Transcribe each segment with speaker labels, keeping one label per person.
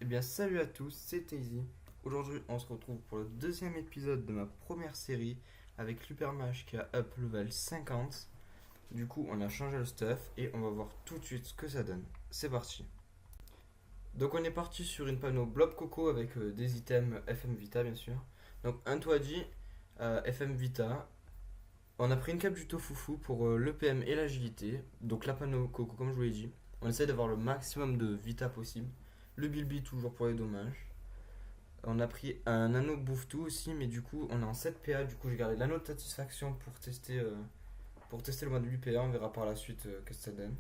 Speaker 1: bien salut à tous, c'est Tazy. Aujourd'hui on se retrouve pour le deuxième épisode de ma première série avec l'Hypermage qui a up level 50. Du coup on a changé le stuff et on va voir tout de suite ce que ça donne. C'est parti. Donc on est parti sur une panneau Blob Coco avec des items FM Vita bien sûr. Donc un Toadie, FM Vita. On a pris une cape du Tofoufou pour l'EPM et l'agilité. Donc la panneau Coco comme je vous l'ai dit. On essaie d'avoir le maximum de Vita possible. Le Bilby toujours pour les dommages. On a pris un anneau bouffe-tout aussi, mais du coup on est en 7 PA. Du coup j'ai gardé l'anneau de satisfaction pour tester le mode 8 PA. On verra par la suite qu'est-ce que ça donne.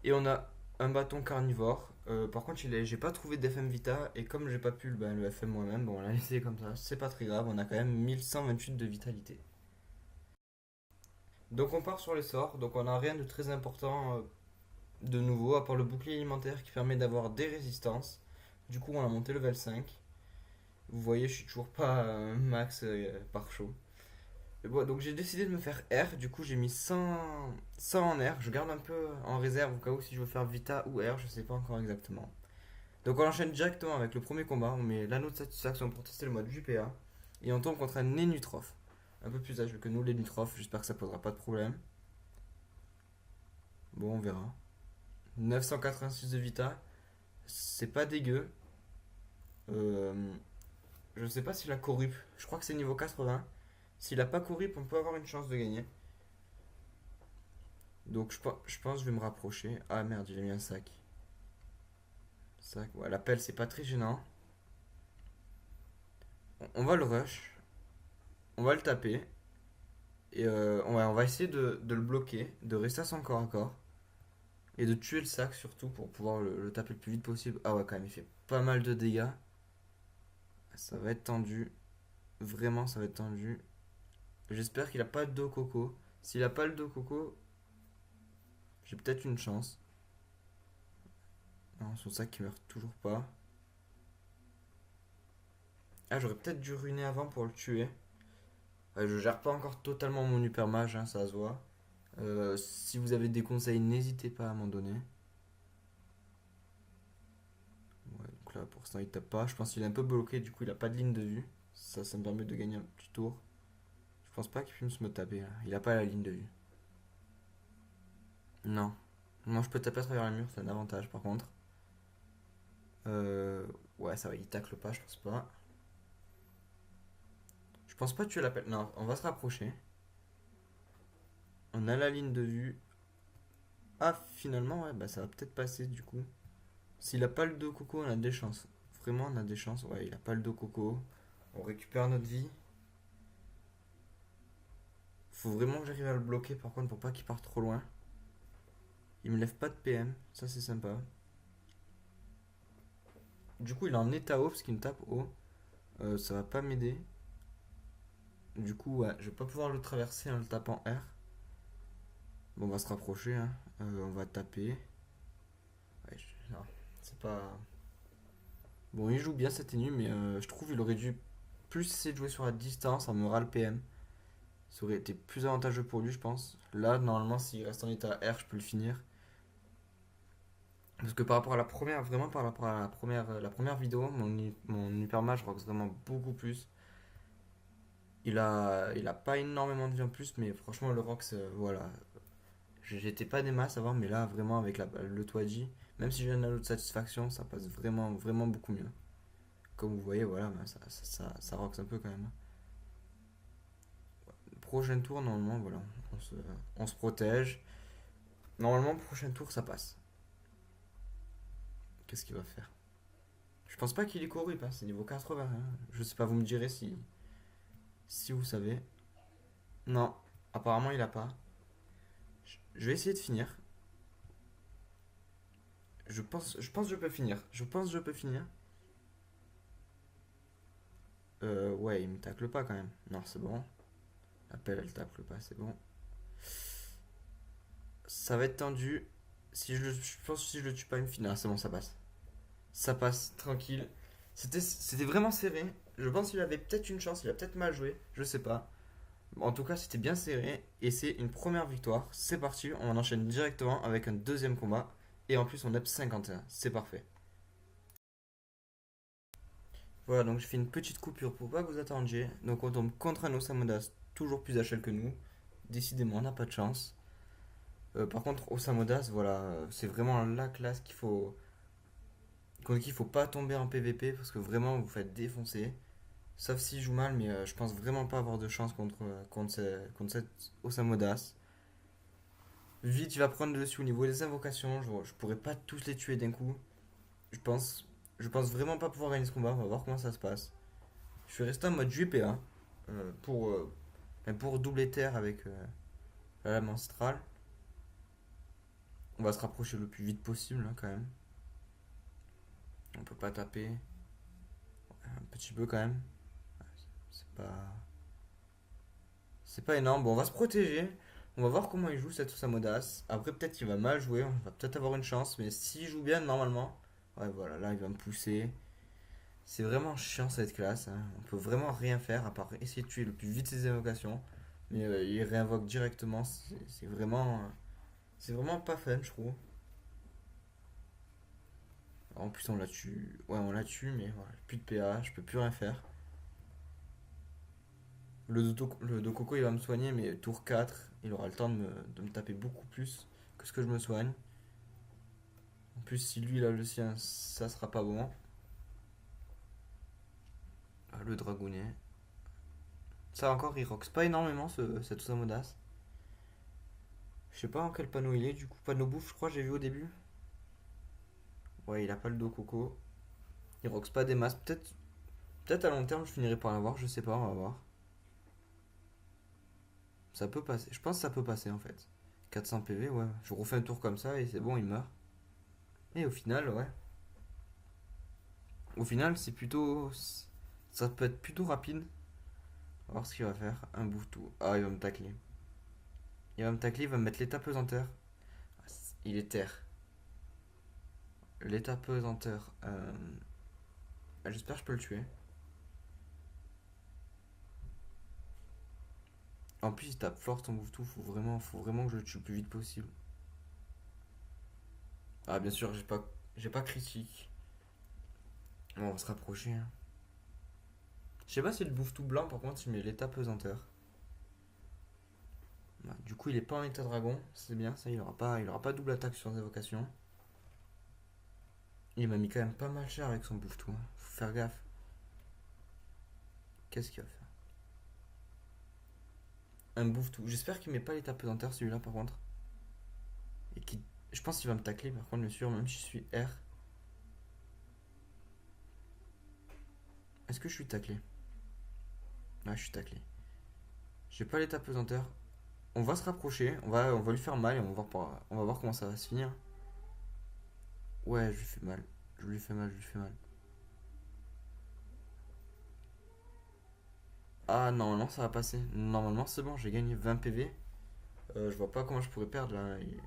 Speaker 1: Et on a un bâton carnivore. Par contre j'ai pas trouvé d'FM Vita. Et comme j'ai pas pu le FM moi-même, bon on l'a laissé comme ça. C'est pas très grave, on a quand même 1128 de vitalité. Donc on part sur les sorts. Donc on a rien de très important de nouveau, à part le bouclier alimentaire qui permet d'avoir des résistances. Du coup, on a monté level 5. Vous voyez, je suis toujours pas max par chaud. Et bon, donc j'ai décidé de me faire R. Du coup, j'ai mis 100 en R. Je garde un peu en réserve au cas où si je veux faire Vita ou R, je sais pas encore exactement. Donc on enchaîne directement avec le premier combat. On met l'anneau de satisfaction pour tester le mode JPA. Et on tombe contre un Nénutroph. Un peu plus âgé que nous, les Nutroph. J'espère que ça posera pas de problème. Bon, on verra. 986 de Vita. C'est pas dégueu. Euh, je sais pas s'il a corrup. Je crois que c'est niveau 80. S'il a pas corrup, on peut avoir une chance de gagner. Donc je pense que je vais me rapprocher. Ah merde, il a mis un sac. Sac. Ouais, l'appel, c'est pas très gênant. On va le rush. On va le taper. Et on va essayer de le bloquer. De rester à son corps à corps. Et de tuer le sac surtout pour pouvoir le taper le plus vite possible. Ah ouais, quand même, il fait pas mal de dégâts. Ça va être tendu. Vraiment, ça va être tendu. J'espère qu'il a pas de dos coco. S'il a pas le dos coco, j'ai peut-être une chance. Non, son sac qui meurt toujours pas. Ah, j'aurais peut-être dû ruiner avant pour le tuer. Ouais, je gère pas encore totalement mon hyper mage, hein, ça se voit. Si vous avez des conseils, n'hésitez pas à m'en donner. Ouais, donc là, pour l'instant, il tape pas. Je pense qu'il est un peu bloqué, du coup, il a pas de ligne de vue. Ça me permet de gagner un petit tour. Je pense pas qu'il puisse me taper, là. Il a pas la ligne de vue. Non. Moi, je peux taper à travers le mur, c'est un avantage par contre. Euh, ouais, ça va, il tacle pas, je pense pas. Je pense pas tuer l'appel. Non, on va se rapprocher. On a la ligne de vue. Ah, finalement, ouais, bah ça va peut-être passer du coup. S'il a pas le dos coco, on a des chances. Vraiment, on a des chances. Ouais, il a pas le dos coco. On récupère notre vie. Faut vraiment que j'arrive à le bloquer par contre pour pas qu'il parte trop loin. Il me lève pas de PM, ça c'est sympa. Du coup, il est en état haut parce qu'il me tape haut. Ça va pas m'aider. Du coup, ouais, je vais pas pouvoir le traverser en le tapant R. Bon, on va se rapprocher, hein. On va taper. Ouais, non, c'est pas. Bon, il joue bien cette tenue, mais je trouve qu'il aurait dû plus essayer de jouer sur la distance en me ras le PM. Ça aurait été plus avantageux pour lui, je pense. Là, normalement, s'il reste en état R, je peux le finir. Parce que par rapport à la première, vraiment par rapport à la première vidéo, mon hypermage rox vraiment beaucoup plus. Il a pas énormément de vie en plus, mais franchement, le rox, voilà. J'étais pas des masses avant, mais là, vraiment, avec le Toadji, même si j'ai un anneau de satisfaction, ça passe vraiment, vraiment beaucoup mieux. Comme vous voyez, voilà, ben, ça rox un peu quand même. Prochain tour, normalement, voilà, on se protège. Normalement, prochain tour, ça passe. Qu'est-ce qu'il va faire? Je pense pas qu'il est corrupt, hein, c'est niveau 80. Hein. Je sais pas, vous me direz si vous savez. Non, apparemment, il a pas. Je vais essayer de finir. Je pense que je peux finir. Je pense que je peux finir. Ouais, il me tacle pas quand même. Non, c'est bon. L'appel, elle tacle pas, c'est bon. Ça va être tendu. Je pense que si je le tue pas, il me finit. Ah, c'est bon, ça passe. Ça passe, tranquille. C'était vraiment serré. Je pense qu'il avait peut-être une chance, il a peut-être mal joué, je sais pas. En tout cas, c'était bien serré et c'est une première victoire. C'est parti, on enchaîne directement avec un deuxième combat. Et en plus, on up 51. C'est parfait. Voilà, donc j'ai fait une petite coupure pour pas que vous attendiez. Donc on tombe contre un Osamodas toujours plus HL que nous. Décidément, on n'a pas de chance. Par contre, Osamodas, voilà, c'est vraiment la classe contre qui il faut pas tomber en PVP parce que vraiment vous faites défoncer. Sauf s'il joue mal, mais je pense vraiment pas avoir de chance contre cette Osamodas. Vite, il va prendre le dessus au niveau des invocations. Je pourrais pas tous les tuer d'un coup. Je pense, je pense vraiment pas pouvoir gagner ce combat. On va voir comment ça se passe. Je suis resté en mode JPA pour doubler terre avec la lame ancestrale. On va se rapprocher le plus vite possible hein, quand même. On peut pas taper un petit peu quand même. C'est pas, c'est pas énorme. Bon, on va se protéger. On va voir comment il joue cette Osamodas. Après, peut-être qu'il va mal jouer. On va peut-être avoir une chance. Mais s'il joue bien, normalement. Ouais, voilà, là, il va me pousser. C'est vraiment chiant cette classe. Hein. On peut vraiment rien faire à part essayer de tuer le plus vite ses invocations. Mais il réinvoque directement. C'est vraiment pas fun, je trouve. En plus, on la tue. Ouais, on la tue, mais voilà, plus de PA, je peux plus rien faire. Le Dokoko il va me soigner, mais tour 4 il aura le temps de me taper beaucoup plus que ce que je me soigne. En plus, si lui il a le sien, ça sera pas bon. Ah, le dragounet. Ça encore, il roxe pas énormément cet Osamodas. Je sais pas en quel panneau il est, du coup, panneau bouffe, je crois, j'ai vu au début. Ouais, il a pas le Dokoko. Il roxe pas des masses. Peut-être à long terme, je finirai par l'avoir, je sais pas, on va voir. Ça peut passer, je pense que ça peut passer en fait. 400 PV, ouais. Je refais un tour comme ça et c'est bon, il meurt. Et au final, ouais. Au final, c'est plutôt. Ça peut être plutôt rapide. On va voir ce qu'il va faire. Un bouffe tout. Ah, il va me tacler. Il va me tacler, il va me mettre l'état pesanteur. Il est terre. L'état pesanteur. J'espère que je peux le tuer. En plus, il tape fort ton bouffe tout. Faut vraiment que je le tue le plus vite possible. Ah, bien sûr, j'ai pas critique. Bon, on va se rapprocher. Hein. Je sais pas si le bouffe tout blanc, par contre, il met l'état pesanteur. Bah, du coup, il est pas en état dragon, c'est bien, ça, il aura pas double attaque sur les invocations. Il m'a mis quand même pas mal cher avec son bouffe-tout. Hein. Faut faire gaffe. Qu'est-ce qu'il va faire? Un bouffe-tout. J'espère qu'il met pas l'état pesanteur celui-là par contre. Et qui, je pense qu'il va me tacler par contre, bien sûr, même si je suis R. Est-ce que je suis taclé? Ouais, je suis taclé. J'ai pas l'état pesanteur. On va se rapprocher, on va lui faire mal et on va voir comment ça va se finir. Ouais, je lui fais mal. Je lui fais mal, je lui fais mal. Ah, normalement ça va passer. Normalement c'est bon, j'ai gagné 20 PV. Je vois pas comment je pourrais perdre là. Il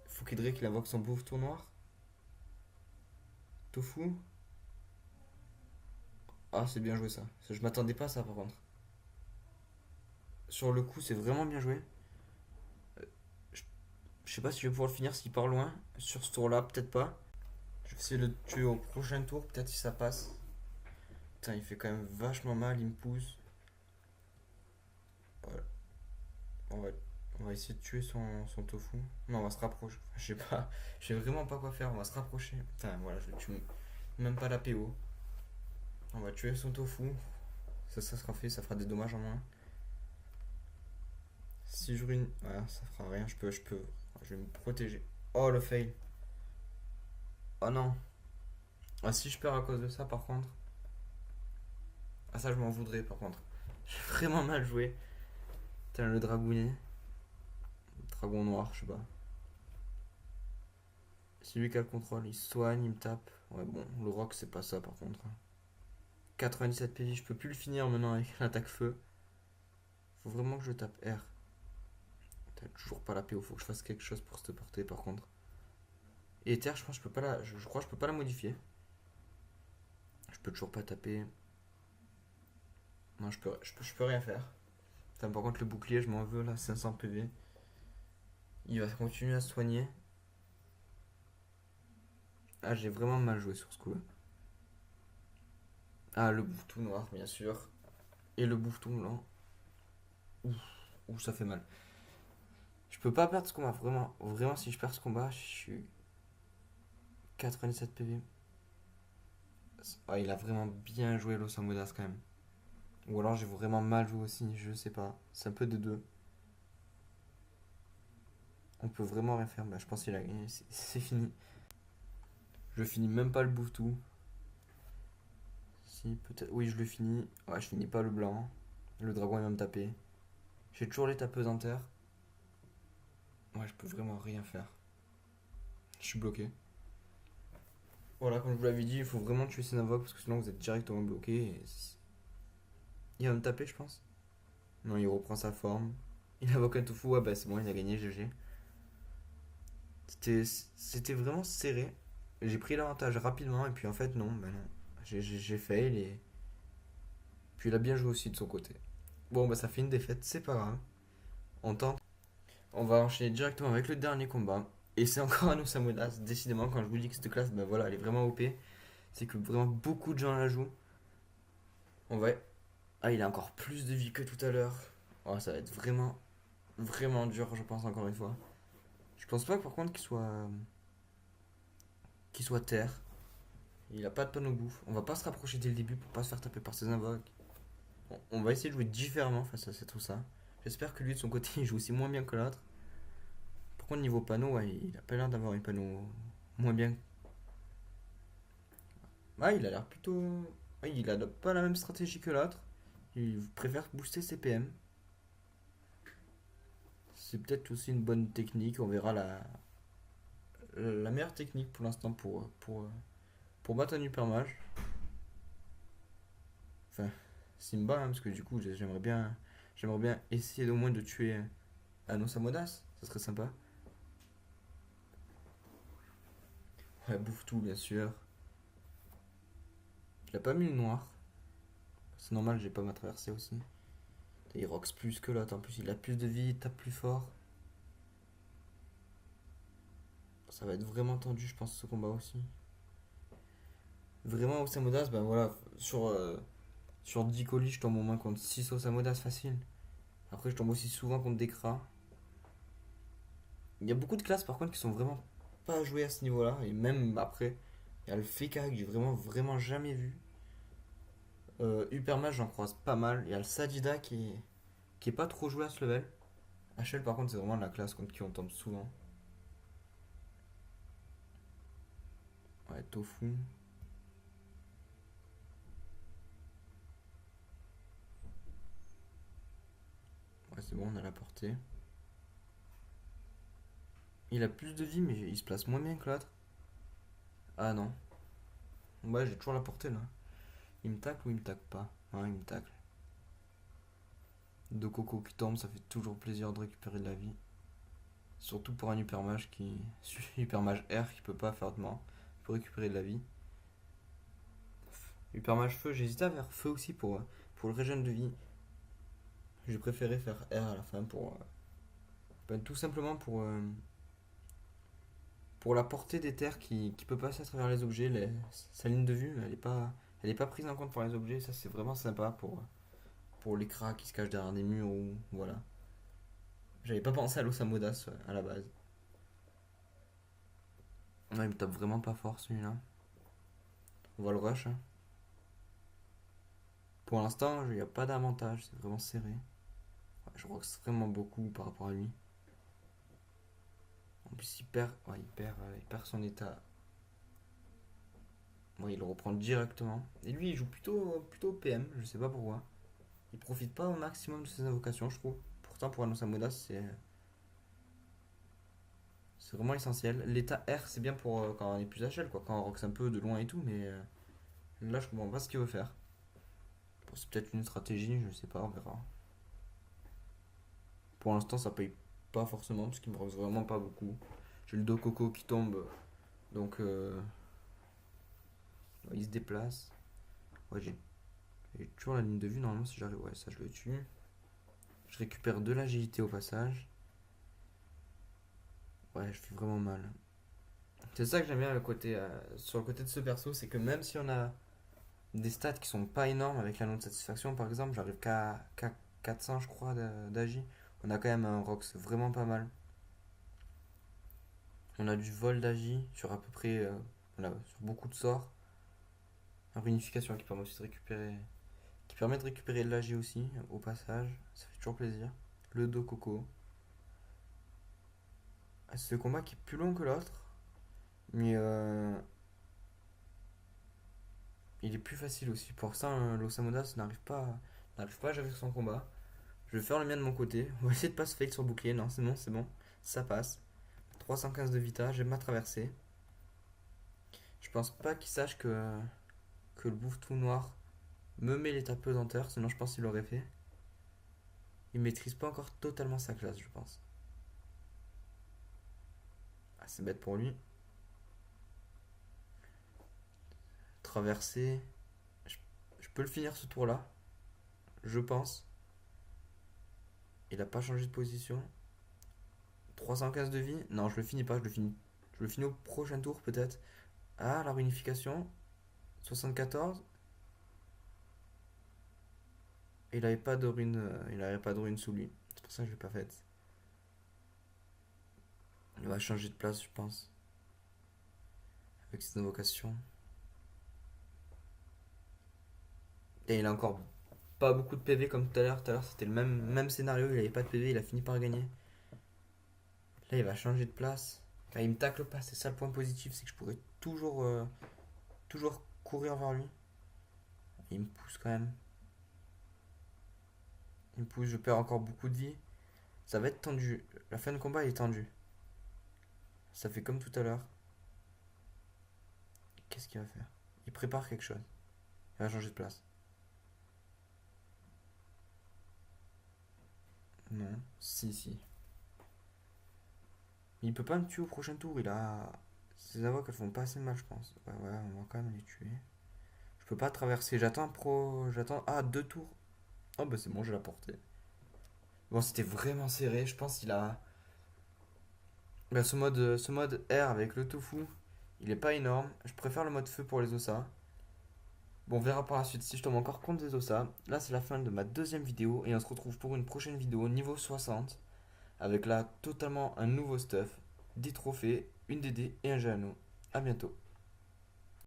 Speaker 1: faut qu'Hydric il invoque son bouffe tout noir. Tofu. Ah, c'est bien joué ça. Je m'attendais pas à ça par contre. Sur le coup, c'est vraiment bien joué. Je, je sais pas si je vais pouvoir le finir s'il part loin. Sur ce tour là, peut-être pas. Je vais essayer de le tuer au prochain tour, peut-être si ça passe. Putain, il fait quand même vachement mal, il me pousse. Voilà. On va, on va essayer de tuer son tofu. Non, on va se rapprocher. Je sais pas. Je sais vraiment pas quoi faire. On va se rapprocher. Putain, voilà, je tue même pas la PO. On va tuer son tofu. Ça sera fait, ça fera des dommages en moins. Si je ruine. Voilà, ça fera rien. Je peux. Je vais me protéger. Oh, le fail. Oh non. Ah, si je perds à cause de ça, par contre. Ah, ça, je m'en voudrais, par contre. J'ai vraiment mal joué. Putain, le dragounet. Dragon noir, je sais pas. C'est lui qui a le contrôle. Il soigne, il me tape. Ouais, bon, le rock, c'est pas ça, par contre. 97 PV, je peux plus le finir maintenant avec l'attaque feu. Faut vraiment que je tape R. T'as toujours pas la PO, faut que je fasse quelque chose pour cette portée, par contre. Et Ether, je pense que je peux pas la. Je crois que je peux pas la modifier. Je peux toujours pas taper. Non, je peux rien faire. Putain, par contre, le bouclier, je m'en veux là, 500 PV. Il va continuer à se soigner. Ah, j'ai vraiment mal joué sur ce coup-là. Ah, le bouffetou noir, bien sûr. Et le bouffetou blanc. Ouf, ouf, ça fait mal. Je peux pas perdre ce combat, vraiment. Vraiment, si je perds ce combat, je suis 97 PV. Ouais, il a vraiment bien joué l'Osamodas quand même. Ou alors j'ai vraiment mal joué aussi, je sais pas. C'est un peu des deux. On peut vraiment rien faire. Bah, je pense qu'il a gagné. C'est fini. Je finis même pas le bouffetou. Si, peut-être. Oui, je le finis. Ouais, je finis pas le blanc. Le dragon il va me taper. J'ai toujours les tapeuses en terre. Ouais, je peux vraiment rien faire. Je suis bloqué. Voilà, comme je vous l'avais dit, il faut vraiment tuer ces invoques parce que sinon vous êtes directement bloqué. Il va me taper, je pense. Non, il reprend sa forme. Il invoque un tofu. Ouais, bah c'est bon, il a gagné, GG. C'était vraiment serré. J'ai pris l'avantage rapidement et puis en fait, non, bah non. J'ai fail et puis il a bien joué aussi de son côté. Bon, bah ça fait une défaite, c'est pas grave. On tente. On va enchaîner directement avec le dernier combat. Et c'est encore un Osamodas. Décidément, quand je vous dis que cette classe, bah voilà, elle est vraiment OP. C'est que vraiment beaucoup de gens la jouent. On va. Ah, il a encore plus de vie que tout à l'heure. Oh, ça va être vraiment, vraiment dur, je pense, encore une fois. Je pense pas, par contre, qu'il soit terre. Il a pas de panneau bouffe. On va pas se rapprocher dès le début pour pas se faire taper par ses invoques. On va essayer de jouer différemment face à tout ça. J'espère que lui, de son côté, il joue aussi moins bien que l'autre. Par contre, niveau panneau, ouais, il a pas l'air d'avoir une panneau moins bien. Ah, il a l'air plutôt. Ouais, il adopte pas la même stratégie que l'autre. Il préfère booster ses PM. C'est peut-être aussi une bonne technique. On verra la meilleure technique pour l'instant pour battre un hypermage. Enfin, Simba, hein, parce que du coup, j'aimerais bien essayer au moins de tuer un Osamodas. Ça serait sympa. Ouais, bouffe tout, bien sûr. Il a pas mis le noir. C'est normal, j'ai pas ma traversée aussi. Il rox plus que l'autre. En plus, il a plus de vie, il tape plus fort. Ça va être vraiment tendu, je pense, ce combat aussi. Vraiment, Osamodas, ben voilà, sur 10 colis, je tombe au moins contre 6 Osamodas facile. Après, je tombe aussi souvent contre des Kras. Il y a beaucoup de classes par contre qui sont vraiment pas jouées à ce niveau-là. Et même après, il y a le Feka que j'ai vraiment, vraiment jamais vu. Hypermage, j'en croise pas mal. Il y a le Sadida qui est pas trop joué à ce level. HL, par contre, c'est vraiment la classe contre qui on tombe souvent. Ouais, Tofu. Ouais, c'est bon, on a la portée. Il a plus de vie, mais il se place moins bien que l'autre. Ah non. Ouais, j'ai toujours la portée là. Il me tacle ou il me tacle pas? Ouais, il me tacle. Deux cocos qui tombent, ça fait toujours plaisir de récupérer de la vie. Surtout pour un hypermage hypermage R qui peut pas faire de mort. Il peut récupérer de la vie. Hypermage feu, j'hésitais à faire feu aussi pour le régène de vie. J'ai préféré faire R à la fin ben, tout simplement pour la portée des terres qui peut passer à travers les objets. Sa ligne de vue, elle est pas prise en compte par les objets. Ça, c'est vraiment sympa pour les cracks qui se cachent derrière des murs ou voilà. J'avais pas pensé à l'Osamodas à la base. Ouais, il me tape vraiment pas fort celui-là. On va le rush, hein. Pour l'instant, il n'y a pas d'avantage, c'est vraiment serré. Ouais, je rox vraiment beaucoup par rapport à lui. En plus, il perd son état. Ouais, il le reprend directement. Et lui, il joue plutôt PM, je sais pas pourquoi. Il profite pas au maximum de ses invocations, je trouve. Pourtant, pour un Osamodas, c'est vraiment essentiel. L'état R, c'est bien pour quand on est plus HL, quoi. Quand on rox un peu de loin et tout, mais là, je comprends pas ce qu'il veut faire. Bon, c'est peut-être une stratégie, je sais pas, on verra. Pour l'instant, ça paye pas forcément, parce qu'il me rox vraiment pas beaucoup. J'ai le dos coco qui tombe, donc il se déplace. Ouais, j'ai toujours la ligne de vue, normalement, si j'arrive. Ouais, ça, je le tue. Je récupère de l'agilité au passage. Ouais, je fais vraiment mal. C'est ça que j'aime bien sur le côté de ce perso, c'est que même si on a des stats qui sont pas énormes avec l'anneau de satisfaction par exemple. J'arrive qu'à 400 je crois d'AJ. On a quand même un Rox vraiment pas mal. On a du vol d'AJ sur à peu près voilà, sur beaucoup de sorts. La réunification qui permet aussi de récupérer qui permet de récupérer de l'AG aussi au passage, ça fait toujours plaisir. Le dos coco. Ce combat qui est plus long que l'autre, mais il est plus facile aussi. Pour ça, l'Osamodas n'arrive pas à gérer son combat. Je vais faire le mien de mon côté. On va essayer de pas se fail sur bouclier. Non, c'est bon, c'est bon. Ça passe. 315 de vita, j'ai ma traversée. Je pense pas qu'il sache que le bouffe tout noir me met l'état pesanteur, sinon je pense qu'il l'aurait fait. Il maîtrise pas encore totalement sa classe, je pense. Ah, c'est bête pour lui. Traverser. Je, je peux le finir ce tour-là, je pense. Il a pas changé de position. 315 de vie. Non, je le finis pas, je le finis au prochain tour peut-être. Ah, la réunification. 74. Il avait pas de rune, il avait pas de rune sous lui. C'est pour ça que je l'ai pas faite. Il va changer de place, je pense. Avec cette invocation. Et il a encore pas beaucoup de PV comme tout à l'heure. Tout à l'heure, c'était le même scénario. Il avait pas de PV, il a fini par gagner. Là, il va changer de place. Ah, il me tacle pas, c'est ça le point positif, c'est que je pourrais toujours courir vers lui. Il me pousse quand même. Il me pousse, je perds encore beaucoup de vie. Ça va être tendu. La fin de combat est tendue. Ça fait comme tout à l'heure. Qu'est-ce qu'il va faire? Il prépare quelque chose. Il va changer de place. Non. Si, si. Mais il peut pas me tuer au prochain tour. Il a. Ces avocs, elles font pas assez mal, je pense. Ouais, ouais, on va quand même les tuer. Je peux pas traverser. J'attends pro. J'attends. Ah, deux tours. Oh, bah c'est bon, j'ai la portée. Bon, c'était vraiment serré. Je pense qu'il a. Bah, ce mode R avec le tofu, il est pas énorme. Je préfère le mode feu pour les osas. Bon, on verra par la suite si je tombe encore contre des osas. Là, c'est la fin de ma deuxième vidéo et on se retrouve pour une prochaine vidéo niveau 60 avec là totalement un nouveau stuff, des trophées, une DD et un jeu anneau. A bientôt.